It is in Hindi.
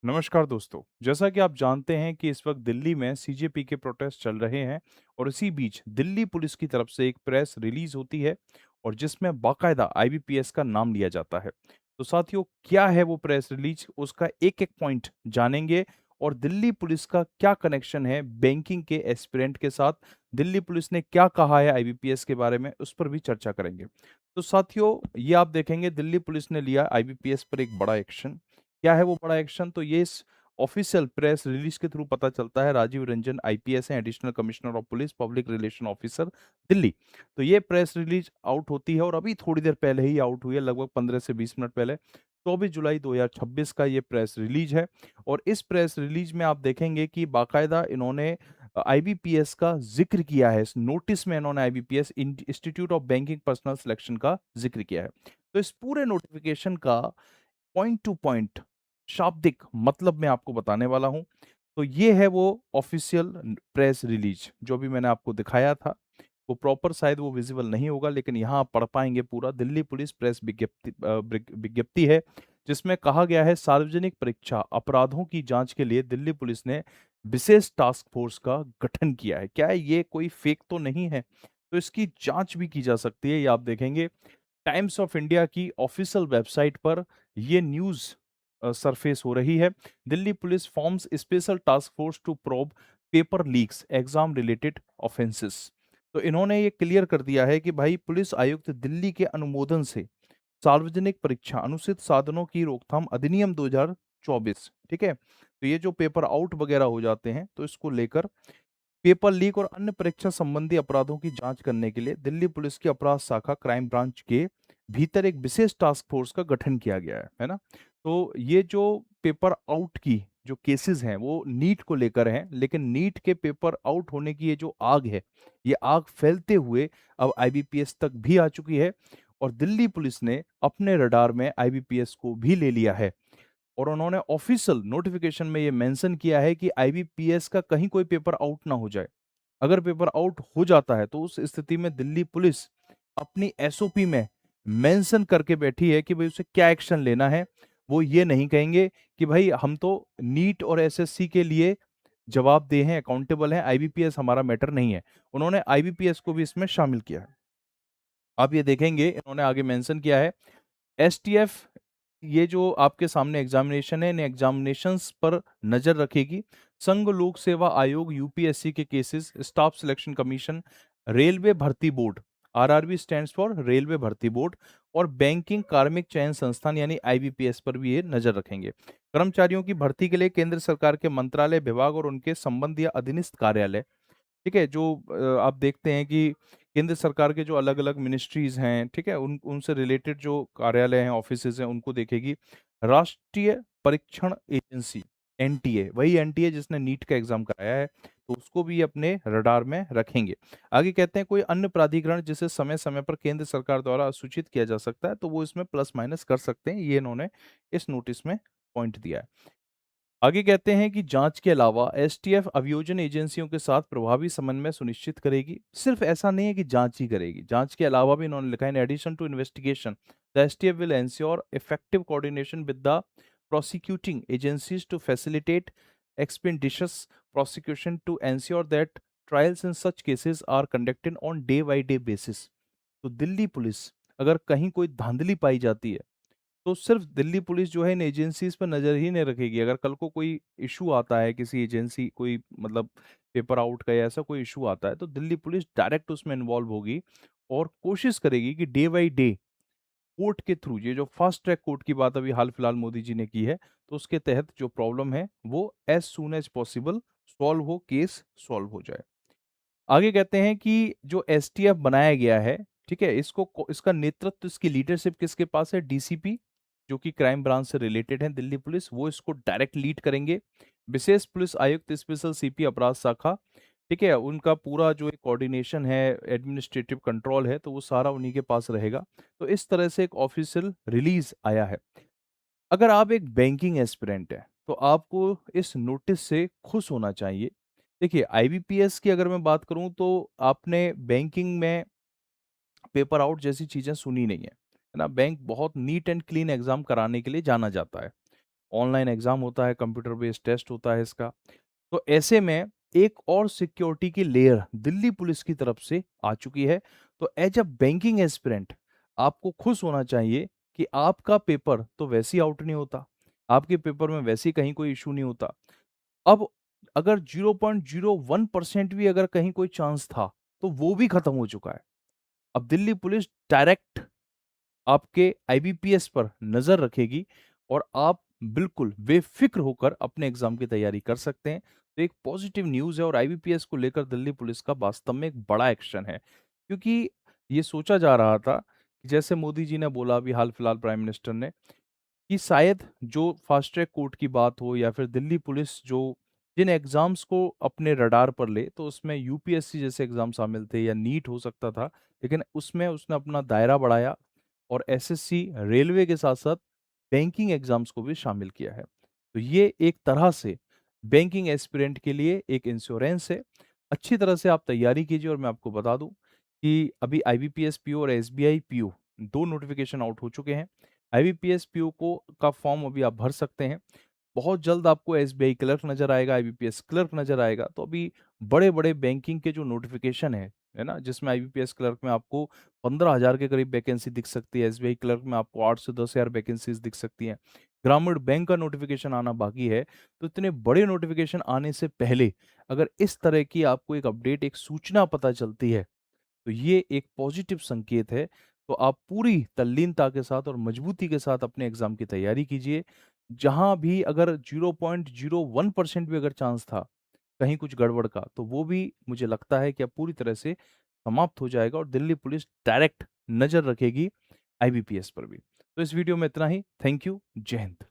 नमस्कार दोस्तों। जैसा कि आप जानते हैं कि इस वक्त दिल्ली में सीजेपी के प्रोटेस्ट चल रहे हैं और इसी बीच दिल्ली पुलिस की तरफ से एक प्रेस रिलीज होती है और जिसमें बाकायदा आईबीपीएस का नाम लिया जाता है। तो साथियों, क्या है वो प्रेस रिलीज, उसका एक एक पॉइंट जानेंगे और दिल्ली पुलिस का क्या कनेक्शन है बैंकिंग के एस्पिरेंट के साथ, दिल्ली पुलिस ने क्या कहा है आईबीपीएस के बारे में, उस पर भी चर्चा करेंगे। तो साथियों, ये आप देखेंगे दिल्ली पुलिस ने लिया आईबीपीएस पर एक बड़ा एक्शन। क्या है वो बड़ा एक्शन? तो ये इस ऑफिशियल प्रेस रिलीज के थ्रू पता चलता है। राजीव रंजन आईपीएस हैं, additional commissioner of police public relation officer Delhi. तो ये प्रेस रिलीज आउट होती है और अभी थोड़ी देर पहले ही आउट हुई है, लगभग 15 से 20 मिनट पहले। 24 जुलाई 2026 का ये प्रेस रिलीज है और इस प्रेस रिलीज में आप देखेंगे कि बाकायदा इन्होंने आईबीपीएस का जिक्र किया है। इस नोटिस में इन्होंने IBPS institute of banking personal selection का जिक्र किया है। तो इस पूरे नोटिफिकेशन का पॉइंट टू पॉइंट शाब्दिक मतलब मैं आपको बताने वाला हूं। तो ये है वो ऑफिशियल प्रेस रिलीज जो भी मैंने आपको दिखाया था। वो प्रॉपर शायद वो विजिबल नहीं होगा, लेकिन यहाँ आप पढ़ पाएंगे पूरा। दिल्ली पुलिस प्रेस विज्ञप्ति है जिसमें कहा गया है, सार्वजनिक परीक्षा अपराधों की जांच के लिए दिल्ली पुलिस ने विशेष टास्क फोर्स का गठन किया है। क्या है ये कोई फेक तो नहीं है? तो इसकी जांच भी की जा सकती है, ये आप देखेंगे। टाइम्स ऑफ इंडिया की ऑफिशियल वेबसाइट पर ये न्यूज़ सरफेस हो रही है। Delhi police forms special task force to probe paper leaks exam related offences. तो इन्होंने ये क्लियर कर दिया है कि भाई पुलिस आयुक्त दिल्ली के अनुमोदन से सार्वजनिक परीक्षा अनुचित साधनों की रोकथाम अधिनियम 2024, ठीक है, तो ये जो पेपर आउट वगैरह हो जाते हैं तो इसको लेकर पेपर लीक और अन्य परीक्षा संबंधी अपराधों की जांच करने के लिए दिल्ली पुलिस की अपराध शाखा क्राइम ब्रांच के भीतर एक विशेष टास्क फोर्स का गठन किया गया है ना। तो ये जो पेपर आउट की जो केसेस हैं वो नीट को लेकर हैं, लेकिन नीट के पेपर आउट होने की ये जो आग है, ये आग फैलते हुए अब आईबीपीएस तक भी आ चुकी है और दिल्ली पुलिस ने अपने रडार में आईबीपीएस को भी ले लिया है। और उन्होंने ऑफिशियल नोटिफिकेशन में ये मेंशन किया है कि आईबीपीएस का कहीं कोई पेपर आउट ना हो जाए। अगर पेपर आउट हो जाता है तो उस स्थिति में दिल्ली पुलिस अपनी एसओपी में मेंशन करके बैठी है कि भाई उसे क्या एक्शन लेना है। वो ये नहीं कहेंगे कि भाई हम तो नीट और एसएससी के लिए जवाबदेह हैं, अकाउंटेबल हैं, आईबीपीएस हमारा मैटर नहीं है। उन्होंने आईबीपीएस को भी इसमें शामिल किया है। आप ये देखेंगे इन्होंने आगे मेंशन किया है, एसटीएफ ये जो आपके सामने एग्जामिनेशन है, इन एग्जामिनेशंस पर नजर रखेगी। संघ लोक सेवा आयोग यूपीएससी के cases, staff selection commission, railway भर्ती board, RRB stands for railway भर्ती बोर्ड, और बैंकिंग कार्मिक चयन संस्थान यानी आईबीपीएस पर भी ये नजर रखेंगे। कर्मचारियों की भर्ती के लिए केंद्र सरकार के मंत्रालय, विभाग और उनके संबंध या अधीनस्थ कार्यालय, ठीक है, जो आप देखते हैं कि केंद्र सरकार के जो अलग अलग मिनिस्ट्रीज हैं, ठीक है, उन उनसे रिलेटेड जो कार्यालय हैं, ऑफिसेज हैं, उनको देखेगी। राष्ट्रीय परीक्षण एजेंसी, एनटीए, वही एनटीए जिसने नीट का एग्जाम कराया है, तो उसको भी अपने रडार में रखेंगे। आगे कहते हैं, कोई अन्य प्राधिकरण जिसे समय समय पर केंद्र सरकार द्वारा सूचित किया जा सकता है तो वो इसमें प्लस माइनस कर सकते हैं, ये इन्होंने इस नोटिस में पॉइंट दिया है। आगे कहते हैं कि जांच के अलावा एसटीएफ अभियोजन एजेंसियों के साथ प्रभावी समन्वय सुनिश्चित करेगी। सिर्फ ऐसा नहीं है कि जांच ही करेगी, जांच के अलावा भी इन्होंने लिखा है, in addition to investigation the STF will ensure effective coordination with the prosecuting agencies to facilitate expeditious prosecution to ensure that trials in such cases are conducted on day by day basis. तो दिल्ली पुलिस अगर कहीं कोई धांधली पाई जाती है तो सिर्फ दिल्ली पुलिस जो है इन एजेंसीज पर नजर ही नहीं रखेगी। अगर कल को कोई इशू आता है, किसी एजेंसी कोई मतलब पेपर आउट का या ऐसा कोई इशू आता है, तो दिल्ली पुलिस डायरेक्ट उसमें इन्वॉल्व होगी और कोशिश करेगी कि डे बाई डे कोर्ट के थ्रू, ये जो फास्ट ट्रैक कोर्ट की बात अभी हाल फिलहाल मोदी जी ने की है, तो उसके तहत जो प्रॉब्लम है वो as soon as possible solve हो, केस सॉल्व हो जाए। आगे कहते हैं कि जो एसटीएफ बनाया गया है, ठीक है, इसका नेतृत्व, इसकी लीडरशिप किसके पास है? डीसीपी, जो कि क्राइम ब्रांच से रिलेटेड है दिल्ली पुलिस, वो इसको डायरेक्ट लीड करेंगे। विशेष पुलिस आयुक्त स्पेशल सीपी अपराध शाखा, ठीक है, उनका पूरा जो एक कोऑर्डिनेशन है, एडमिनिस्ट्रेटिव कंट्रोल है, तो वो सारा उन्हीं के पास रहेगा। तो इस तरह से एक ऑफिशियल रिलीज आया है। अगर आप एक बैंकिंग एस्पिरेंट है तो आपको इस नोटिस से खुश होना चाहिए। देखिए, आईबीपीएस की अगर मैं बात करूं तो आपने बैंकिंग में पेपर आउट जैसी चीजें सुनी नहीं है, है ना। बैंक बहुत नीट एंड क्लीन एग्जाम कराने के लिए जाना जाता है ऑनलाइन एग्ज़ाम होता है, कंप्यूटर बेस्ड टेस्ट होता है इसका। तो ऐसे में एक और सिक्योरिटी की लेयर दिल्ली पुलिस की तरफ से आ चुकी है। तो एज अ बैंकिंग एस्पिरेंट आपको खुश होना चाहिए कि आपका पेपर तो वैसे ही आउट नहीं होता, आपके पेपर में वैसे ही कहीं कोई इशू नहीं होता। अब अगर 0.01% भी अगर कहीं कोई चांस था, तो वो भी खत्म हो चुका है। अब दिल्ली पुलिस डायरेक्ट आपके आईबीपीएस पर नज़र रखेगी और आप बिल्कुल बेफ़िक्र होकर अपने एग्ज़ाम की तैयारी कर सकते हैं। तो एक पॉज़िटिव न्यूज़ है और आईबीपीएस को लेकर दिल्ली पुलिस का वास्तव में एक बड़ा एक्शन है। क्योंकि ये सोचा जा रहा था, कि जैसे मोदी जी ने बोला अभी हाल-फिलहाल प्राइम मिनिस्टर ने, कि शायद जो फास्ट ट्रैक कोर्ट की बात हो या फिर दिल्ली पुलिस जो जिन एग्ज़ाम्स को अपने रडार पर ले, तो उसमें यूपीएससी जैसे एग्ज़ाम शामिल थे या नीट हो सकता था। लेकिन उसमें उसने अपना दायरा बढ़ाया और एसएससी, रेलवे के साथ-साथ बैंकिंग एग्ज़ाम्स को भी शामिल किया है। तो ये एक तरह से बैंकिंग एस्पिरेंट के लिए एक इंश्योरेंस है। अच्छी तरह से आप तैयारी कीजिए और मैं आपको बता दूँ कि अभी आईबीपीएस पीओ और एसबीआई पीओ 2 नोटिफ़िकेशन आउट हो चुके हैं। आईबीपीएस पीओ को का फॉर्म अभी आप भर सकते हैं। बहुत जल्द आपको एसबीआई क्लर्क नज़र आएगा, आईबीपीएस क्लर्क नज़र आएगा। तो अभी बड़े-बड़े बैंकिंग के जो नोटिफ़िकेशन है ना? जिसमें आईबीपीएस क्लर्क में आपको 15,000 के करीब वैकेंसी दिख सकती है, एसबीआई क्लर्क में आपको 8 से 10,000 वैकेंसीज़ दिख सकती हैं। ग्रामीण बैंक का नोटिफ़िकेशन आना बाकी है। तो इतने बड़े नोटिफ़िकेशन आने से पहले अगर इस तरह की आपको एक अपडेट, एक सूचना पता चलती है, तो ये एक पॉजिटिव संकेत है। तो आप पूरी तल्लीनता के साथ और मजबूती के साथ अपने एग्ज़ाम की तैयारी कीजिए। जहाँ भी अगर 0.01% भी अगर चांस था, कहीं कुछ गड़बड़ का, तो वो भी मुझे लगता है कि अब पूरी तरह से समाप्त हो जाएगा और दिल्ली पुलिस डायरेक्ट नज़र रखेगी आईबीपीएस पर भी। तो इस वीडियो में इतना ही। Thank you. जय हिंद।